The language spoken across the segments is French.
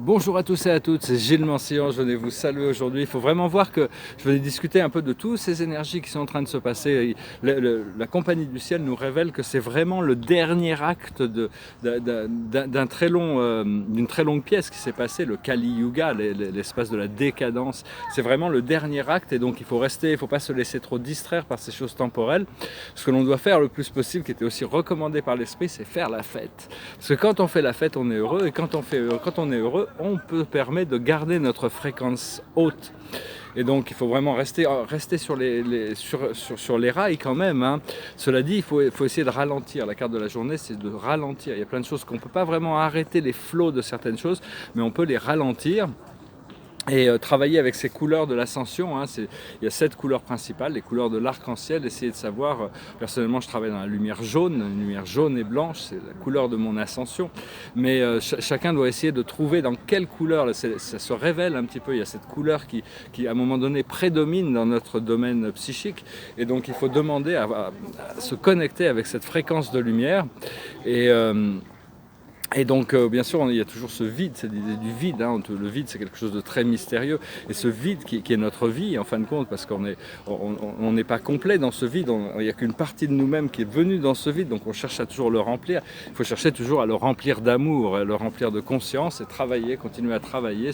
Bonjour à tous et à toutes, c'est Gilles Mancillon, je venais vous saluer aujourd'hui. Il faut vraiment voir que je venais discuter un peu de toutes ces énergies qui sont en train de se passer. La Compagnie du Ciel nous révèle que c'est vraiment le dernier acte d'une très longue pièce qui s'est passée, le Kali Yuga, l'espace de la décadence. C'est vraiment le dernier acte et donc il faut rester, il ne faut pas se laisser trop distraire par ces choses temporelles. Ce que l'on doit faire le plus possible, qui était aussi recommandé par l'esprit, c'est faire la fête. Parce que quand on fait la fête, on est heureux et quand on est heureux, on peut permettre de garder notre fréquence haute. Et donc il faut vraiment rester sur les rails quand même, hein. Cela dit, il faut essayer de ralentir. La carte de la journée, c'est de ralentir. Il y a plein de choses qu'on ne peut pas vraiment arrêter, les flots de certaines choses, mais on peut les ralentir. Et travailler avec ces couleurs de l'ascension, hein, il y a 7 couleurs principales, les couleurs de l'arc-en-ciel, essayer de savoir, personnellement je travaille dans la lumière jaune, une lumière jaune et blanche, c'est la couleur de mon ascension, mais chacun doit essayer de trouver dans quelle couleur, ça se révèle un petit peu, il y a cette couleur qui à un moment donné prédomine dans notre domaine psychique, et donc il faut demander à se connecter avec cette fréquence de lumière, et donc, bien sûr, il y a toujours ce vide, cette idée du vide, hein. Le vide, c'est quelque chose de très mystérieux. Et ce vide qui est notre vie, en fin de compte, parce qu'on n'est pas complet dans ce vide, il n'y a qu'une partie de nous-mêmes qui est venue dans ce vide, donc on cherche à toujours le remplir. Il faut chercher toujours à le remplir d'amour, à le remplir de conscience, et continuer à travailler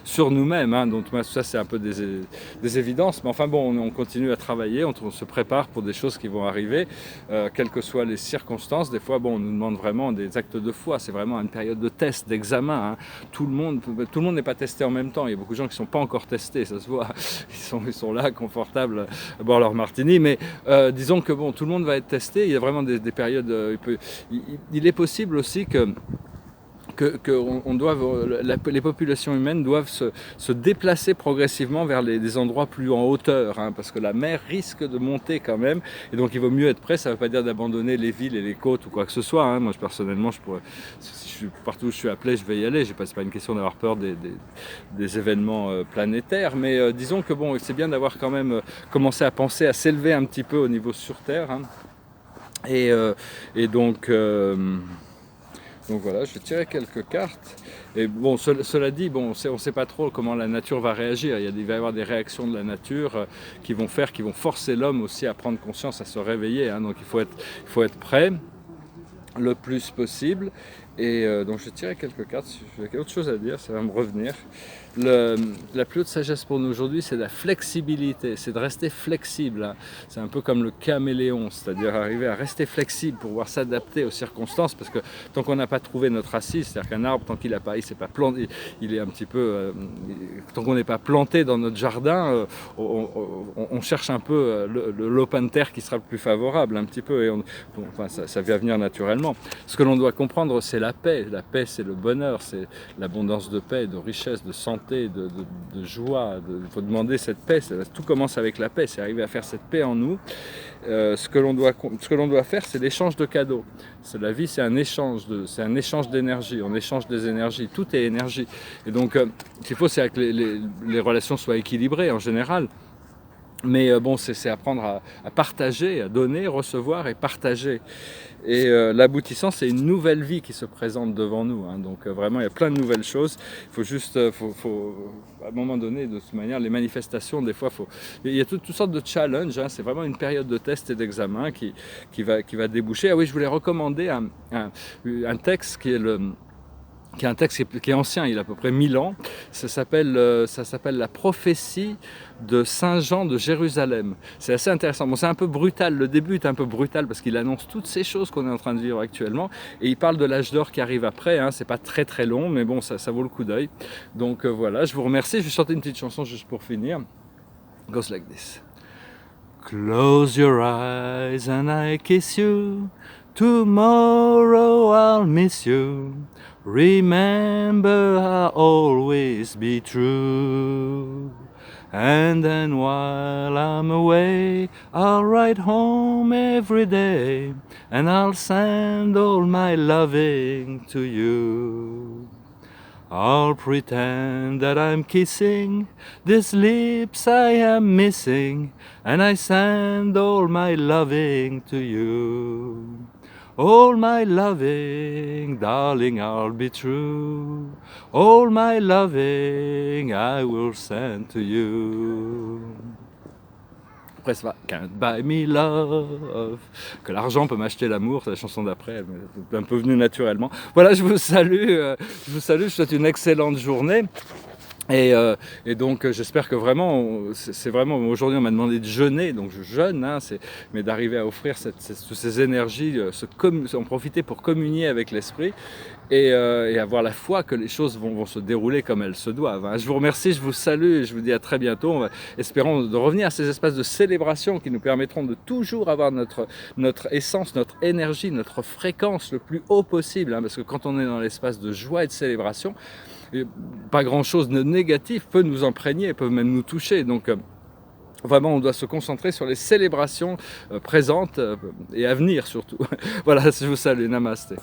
sur nous-mêmes, hein. Donc ça, c'est un peu des évidences, mais enfin bon, on continue à travailler, on se prépare pour des choses qui vont arriver, quelles que soient les circonstances. Des fois, bon, on nous demande vraiment des actes de foi. C'est vraiment une période de test, d'examen, hein. Tout le monde n'est pas testé en même temps. Il y a beaucoup de gens qui ne sont pas encore testés, ça se voit. Ils sont là, confortables, à boire leur martini. Mais disons que bon, tout le monde va être testé. Il y a vraiment des périodes. Il est possible aussi que les populations humaines doivent se déplacer progressivement vers des endroits plus en hauteur, hein, parce que la mer risque de monter quand même, et donc il vaut mieux être prêt. Ça ne veut pas dire d'abandonner les villes et les côtes ou quoi que ce soit, hein. Moi personnellement, si je suis partout où je suis appelé, je vais y aller. C'est pas une question d'avoir peur des événements planétaires, mais disons que bon, c'est bien d'avoir quand même commencé à penser à s'élever un petit peu au niveau sur Terre, hein. Et donc voilà, je vais tirer quelques cartes. Et bon, cela dit, bon, on ne sait pas trop comment la nature va réagir. Il va y avoir des réactions de la nature qui vont forcer l'homme aussi à prendre conscience, à se réveiller, hein. Donc il faut être prêt le plus possible. Et donc je vais tirer quelques cartes. Si j'ai autre chose à dire, ça va me revenir. La plus haute sagesse pour nous aujourd'hui, c'est la flexibilité, c'est de rester flexible, hein. C'est un peu comme le caméléon, c'est-à-dire arriver à rester flexible pour pouvoir s'adapter aux circonstances, parce que tant qu'on n'a pas trouvé notre assise, c'est-à-dire qu'un arbre, tant qu'il n'a pas, il s'est pas planté, il est un petit peu, tant qu'on n'est pas planté dans notre jardin, on cherche un peu l'open terre qui sera le plus favorable, un petit peu, et ça va venir naturellement. Ce que l'on doit comprendre, c'est la paix. La paix, c'est le bonheur, c'est l'abondance de paix, de richesse, de santé, de joie. Il faut demander cette paix. Tout commence avec la paix, c'est arriver à faire cette paix en nous. Ce que l'on doit faire, c'est l'échange de cadeaux. La vie, c'est un échange d'énergie. On échange des énergies. Tout est énergie. Et donc, ce qu'il faut, c'est que les relations soient équilibrées en général. Mais bon, c'est apprendre à partager, à donner, recevoir et partager. Et l'aboutissant, c'est une nouvelle vie qui se présente devant nous, hein. Donc vraiment, il y a plein de nouvelles choses. Il faut juste, à un moment donné, de toute manière, les manifestations, des fois, il y a toutes sortes de challenges, hein. C'est vraiment une période de test et d'examen qui va déboucher. Ah oui, je voulais recommander un texte qui est un texte qui est ancien, il a à peu près 1000 ans. Ça s'appelle La prophétie de Saint Jean de Jérusalem. C'est assez intéressant. Bon, c'est un peu brutal, le début est un peu brutal parce qu'il annonce toutes ces choses qu'on est en train de vivre actuellement, et il parle de l'âge d'or qui arrive après, hein. C'est pas très très long, mais bon, ça vaut le coup d'œil. Donc voilà, je vous remercie. Je vais chanter une petite chanson juste pour finir. It goes like this. Close your eyes and I kiss you. Tomorrow I'll miss you. Remember I'll always be true. And then while I'm away, I'll write home every day, and I'll send all my loving to you. I'll pretend that I'm kissing these lips I am missing, and I send all my loving to you. All my loving, darling, I'll be true. All my loving, I will send to you. Après ça va, Can't buy me love, que l'argent peut m'acheter l'amour, c'est la chanson d'après, elle m'est un peu venue naturellement. Voilà, je vous salue, je vous souhaite une excellente journée. Et donc j'espère que vraiment, c'est vraiment, aujourd'hui on m'a demandé de jeûner, donc je jeûne, hein, mais d'arriver à offrir toutes ces énergies, en profiter pour communier avec l'esprit et avoir la foi que les choses vont se dérouler comme elles se doivent. Hein. Je vous remercie, je vous salue et je vous dis à très bientôt. Espérons de revenir à ces espaces de célébration qui nous permettront de toujours avoir notre essence, notre énergie, notre fréquence le plus haut possible, hein, parce que quand on est dans l'espace de joie et de célébration, pas grand chose de négatif peut nous imprégner, peut même nous toucher. Donc vraiment on doit se concentrer sur les célébrations présentes et à venir surtout. Voilà, je vous salue, namasté.